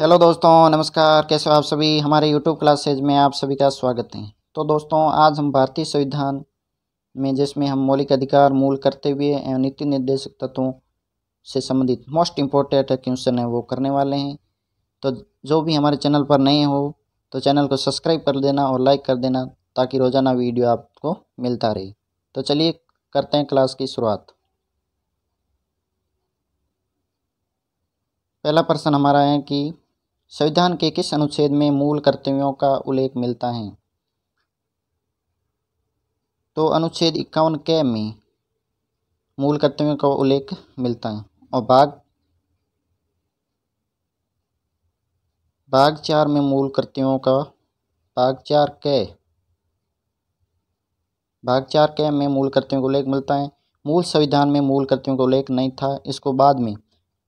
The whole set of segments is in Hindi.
हेलो दोस्तों, नमस्कार। कैसे हो आप सभी। हमारे यूट्यूब क्लासेज में आप सभी का स्वागत है। तो दोस्तों, आज हम भारतीय संविधान में जिसमें हम मौलिक अधिकार, मूल कर्तव्य एवं नीति निर्देशक तत्वों से संबंधित मोस्ट इम्पोर्टेंट क्वेश्चन है वो करने वाले हैं। तो जो भी हमारे चैनल पर नए हो तो चैनल को सब्सक्राइब कर देना और लाइक कर देना ताकि रोज़ाना वीडियो आपको मिलता रहे। तो चलिए करते हैं क्लास की शुरुआत। पहला प्रश्न हमारा है कि संविधान के किस अनुच्छेद में मूल कर्तव्यों का उल्लेख मिलता है। तो अनुच्छेद 51 के में मूल कर्तव्यों का उल्लेख मिलता है। और भाग 4 में मूल कर्तव्यों का भाग 4 के में मूल कर्तव्यों का उल्लेख मिलता है। मूल संविधान में मूल कर्तव्यों का उल्लेख नहीं था। इसको बाद में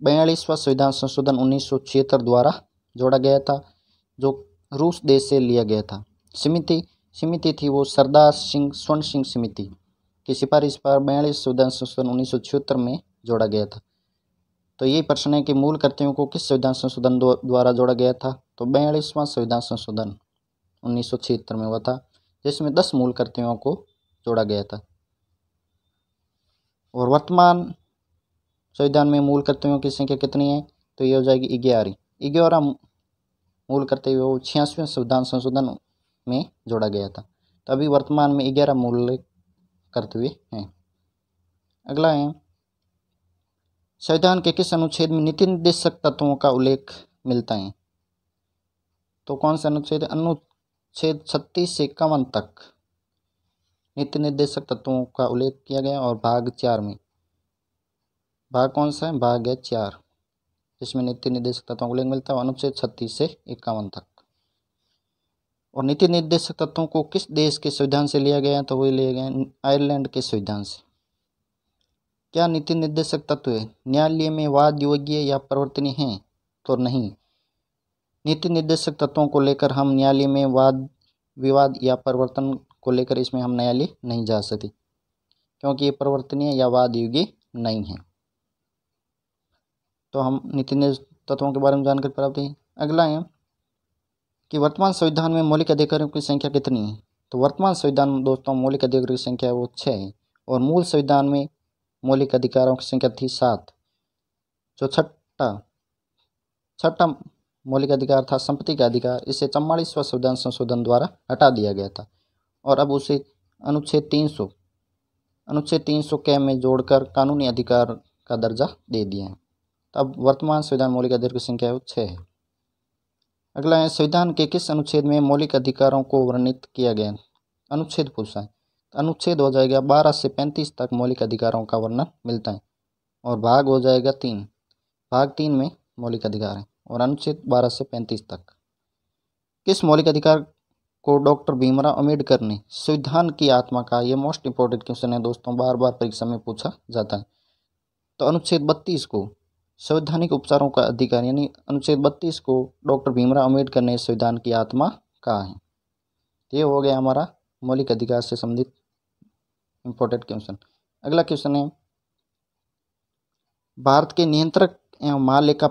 42वां संविधान संशोधन 1976 द्वारा जोड़ा गया था, जो रूस देश से लिया गया था। समिति थी वो सरदार सिंह स्वर्ण सिंह समिति की सिफारिश पर 42 संविधान संशोधन 1976 में जोड़ा गया था। तो यही प्रश्न है कि मूल कर्तव्यों को किस संविधान संशोधन द्वारा जोड़ा गया था। तो 42वां संविधान संशोधन 1976 में हुआ था, जिसमें 10 मूल कर्तव्यों को जोड़ा गया था। और वर्तमान संविधान में मूल कर्तव्यों की संख्या कितनी है। तो ये हो जाएगी 11 मूल कर्तव्य वो 86वें संविधान संशोधन में जोड़ा गया था। तो अभी वर्तमान में 11 मूल कर्तव्य हैं। अगला है, संविधान के किस अनुच्छेद में नीति निर्देशक तत्वों का उल्लेख मिलता है। तो कौन सा अनुच्छेद। अनुच्छेद 36 से 51 तक नीति निर्देशक तत्वों का उल्लेख किया गया। और भाग 4 में, भाग कौन सा है, भाग है 4, जिसमें नीति निर्देशक तत्वों का उल्लेख मिलता है अनुच्छेद 36 से 51 तक। और नीति निर्देशक तत्वों को किस देश के संविधान से लिया गया। तो वही लिया गया आयरलैंड के संविधान से। क्या नीति निर्देशक तत्व न्यायालय में वाद योग्य या परिवर्तनीय हैं। तो नहीं। नीति निर्देशक तत्वों को लेकर हम न्यायालय में वाद विवाद या परिवर्तन को लेकर इसमें हम न्यायालय नहीं जा सकते, क्योंकि ये परिवर्तनीय या वाद योग्य नहीं है। तो हम नीति निर्देशक तत्वों के बारे में जानकारी प्राप्त है। अगला है कि वर्तमान संविधान में मौलिक अधिकारों की संख्या कितनी है। तो वर्तमान संविधान दोस्तों मौलिक अधिकारों की संख्या वो 6 है। और मूल संविधान में मौलिक अधिकारों की संख्या थी 7। जो छठा मौलिक अधिकार था संपत्ति का अधिकार, इसे 44वां संविधान संशोधन द्वारा हटा दिया गया था। और अब उसे अनुच्छेद 300 के में जोड़कर कानूनी अधिकार का दर्जा दे दिया है। तब वर्तमान संविधान मौलिक अधिकार की संख्या 6 है। अगला है, संविधान के किस अनुच्छेद में मौलिक अधिकारों को वर्णित किया गया। अनुच्छेद पूछा है। अनुच्छेद हो जाएगा 12 से 35 तक मौलिक अधिकारों का वर्णन मिलता है। और भाग हो जाएगा 3। भाग 3 में मौलिक अधिकार है। और अनुच्छेद 12 से 35 तक। किस मौलिक अधिकार को डॉक्टर भीमराव अम्बेडकर ने संविधान की आत्मा कहा। ये मोस्ट इंपॉर्टेंट क्वेश्चन है दोस्तों, बार बार परीक्षा में पूछा जाता है। तो अनुच्छेद 32 को संवैधानिक उपचारों का अधिकार, यानी अनुच्छेद 32 को डॉक्टर भीमराव अम्बेडकर ने संविधान की आत्मा कहा है। ये हो गया हमारा मौलिक अधिकार से संबंधित इंपॉर्टेंट क्वेश्चन। अगला क्वेश्चन है, भारत के नियंत्रक एवं महालेखा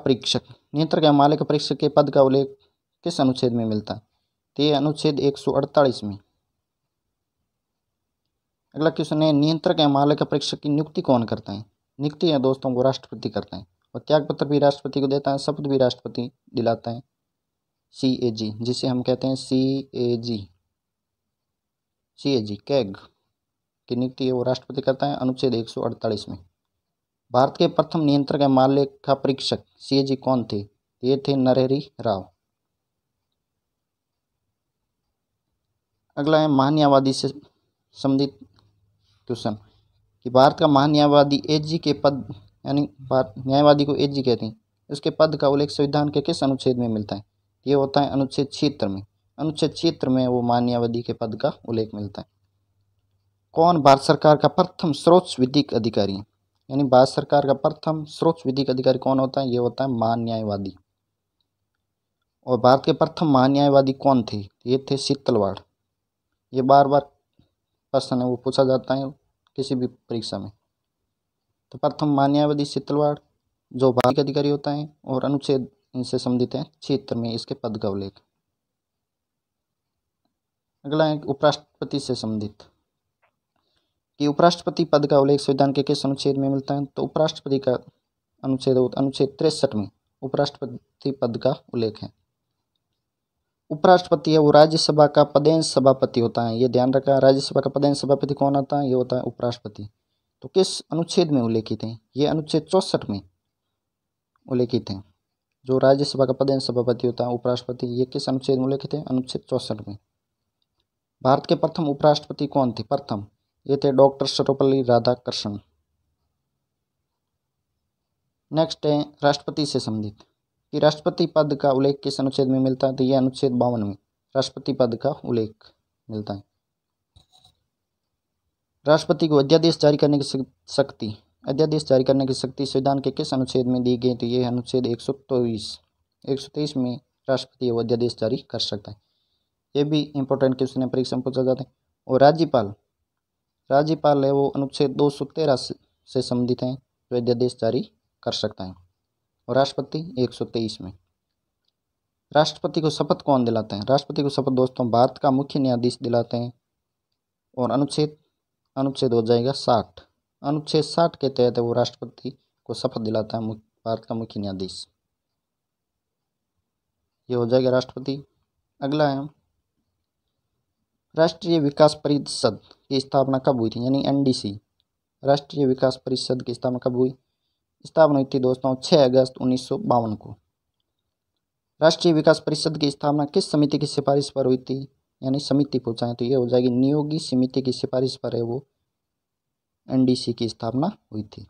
परीक्षक के पद का उल्लेख किस अनुच्छेद में मिलता है। तो ये अनुच्छेद 148 में। अगला क्वेश्चन है, नियंत्रक एवं महालेखा परीक्षक की नियुक्ति कौन करता है। नियुक्ति है दोस्तों वो राष्ट्रपति करता है। और त्याग पत्र भी राष्ट्रपति को देता है, शपथ भी राष्ट्रपति दिलाता है। CAG, जिसे हम कहते हैं CAG कैग की नियुक्ति है वो राष्ट्रपति करता है, अनुच्छेद 148 में। भारत के प्रथम नियंत्रक एवं महालेखा परीक्षक CAG कौन थे। ये थे नरहरि राव। अगला है, महान्यायवादी से संबंधित क्वेश्चन कि भारत का महान्यायवादी AG के पद, यानी न्यायवादी को AG कहते हैं, उसके पद का उल्लेख संविधान के किस अनुच्छेद में मिलता है। ये होता है अनुच्छेद 76 में। अनुच्छेद 76 में वो महान्यायवादी के पद का उल्लेख मिलता है। कौन भारत सरकार का प्रथम सर्वोच्च विधिक अधिकारी है। यानी भारत सरकार का प्रथम सर्वोच्च विधिक अधिकारी कौन होता है। ये होता है महान्यायवादी। और भारत के प्रथम महान्यायवादी कौन थे। ये थे शीतलवाड़। ये बार बार प्रश्न है वो पूछा जाता है किसी भी परीक्षा में। तो प्रथम महान्यायवादी शीतलवाड़ जो भारत का अधिकारी होता है। और अनुच्छेद इनसे संबंधित है। 76 में इसके पद का उल्लेख। अगला है उपराष्ट्रपति से संबंधित कि उपराष्ट्रपति पद का उल्लेख संविधान के किस अनुच्छेद में मिलता है। तो उपराष्ट्रपति का अनुच्छेद 63 में उपराष्ट्रपति पद का उल्लेख है। उपराष्ट्रपति है वो राज्यसभा का पदेन सभापति होता है। ये ध्यान रखा, राज्यसभा का पदेन सभापति कौन होता है, ये होता है उपराष्ट्रपति। तो किस अनुच्छेद में उल्लेखित है, ये अनुच्छेद 64 में उल्लेखित है। जो राज्यसभा का पदेन सभापति होता है उपराष्ट्रपति, ये किस अनुच्छेद में उल्लेखित है, अनुच्छेद 64 में। भारत के प्रथम उपराष्ट्रपति कौन थे, प्रथम, ये थे डॉक्टर सर्वपल्ली राधाकृष्णन। नेक्स्ट है राष्ट्रपति से संबंधित कि राष्ट्रपति पद का उल्लेख किस अनुच्छेद में मिलता है। तो यह अनुच्छेद 52 में राष्ट्रपति पद का उल्लेख मिलता है। राष्ट्रपति को अध्यादेश जारी करने की शक्ति, अध्यादेश जारी करने की शक्ति संविधान के किस अनुच्छेद में दी गई। तो यह अनुच्छेद 123 में राष्ट्रपति वो अध्यादेश जारी कर सकता है। ये भी इंपॉर्टेंट क्वेश्चन है, परीक्षा में पूछा जाता है। और राज्यपाल है वो अनुच्छेद 213 से संबंधित है, जो अध्यादेश जारी कर सकता है। और राष्ट्रपति 123 में। राष्ट्रपति को शपथ कौन दिलाते हैं। राष्ट्रपति को शपथ दोस्तों भारत का मुख्य न्यायाधीश दिलाते हैं। और अनुच्छेद हो जाएगा 60। अनुच्छेद 60 के तहत वो राष्ट्रपति को शपथ दिलाता है भारत का मुख्य न्यायाधीश। ये हो जाएगा राष्ट्रपति। अगला है राष्ट्रीय विकास परिषद की स्थापना कब हुई थी, यानी NDC, राष्ट्रीय विकास परिषद की स्थापना कब हुई। स्थापना हुई थी दोस्तों 6 अगस्त 1952 को। राष्ट्रीय विकास परिषद की स्थापना किस समिति की सिफारिश पर हुई थी, यानी समिति पूछा है तो ये हो जाएगी नियोगी समिति की सिफारिश पर है वो NDC की स्थापना हुई थी।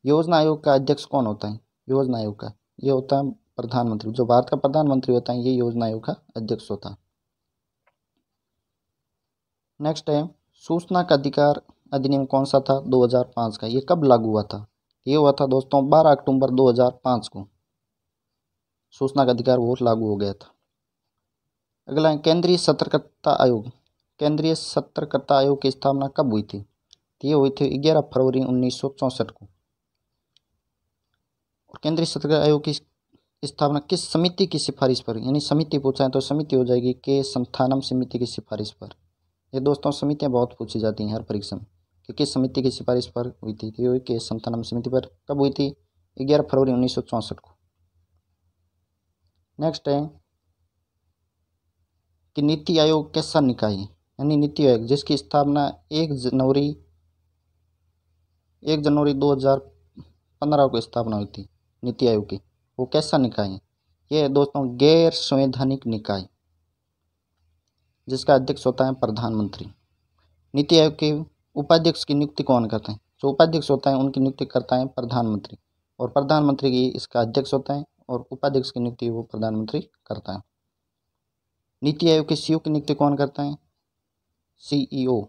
योजना आयोग का अध्यक्ष कौन होता है, योजना आयोग का ये होता है प्रधानमंत्री। जो भारत का प्रधानमंत्री होता है ये योजना आयोग का अध्यक्ष होता है। नेक्स्ट है सूचना का अधिकार अधिनियम कौन सा था, 2005 का। ये कब लागू हुआ था, ये हुआ था दोस्तों 12 अक्टूबर 2005 को सूचना का अधिकार वो लागू हो गया था। अगला है केंद्रीय सतर्कता आयोग। केंद्रीय सतर्कता आयोग की स्थापना कब हुई थी, ये हुई थी 11 फरवरी 1964 को। और केंद्रीय सतर्कता आयोग की स्थापना किस समिति की सिफारिश पर, यानी समिति पूछा है तो समिति हो जाएगी के संथानम समिति की सिफारिश पर। ये दोस्तों समितियां बहुत पूछी जाती हैं हर परीक्षा में कि किस समिति की सिफारिश पर हुई थी, तो के संथानम समिति पर। कब हुई थी, 11 फरवरी 1964 को। नेक्स्ट है कि नीति आयोग कैसा निकाय है, यानी नीति आयोग जिसकी स्थापना 1 जनवरी 2015 को स्थापना हुई थी नीति आयोग की, वो कैसा निकाय है। ये है दोस्तों गैर संवैधानिक निकाय जिसका अध्यक्ष होता है प्रधानमंत्री। नीति आयोग के उपाध्यक्ष की नियुक्ति कौन करता है, जो उपाध्यक्ष होता है उनकी नियुक्ति करता है प्रधानमंत्री। और प्रधानमंत्री की इसका अध्यक्ष होता है और उपाध्यक्ष की नियुक्ति वो प्रधानमंत्री करता है। नीति आयोग के CEO की नियुक्ति कौन करता है, CEO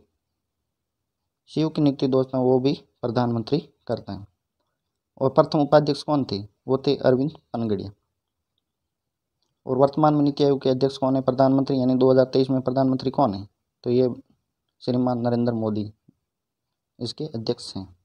की नियुक्ति दोस्तों वो भी प्रधानमंत्री करता है। और प्रथम उपाध्यक्ष कौन थे, वो थे अरविंद पनगड़िया। और वर्तमान में नीति आयोग के अध्यक्ष कौन है, प्रधानमंत्री, यानी 2023 में प्रधानमंत्री कौन है, तो ये श्रीमान नरेंद्र मोदी इसके अध्यक्ष हैं।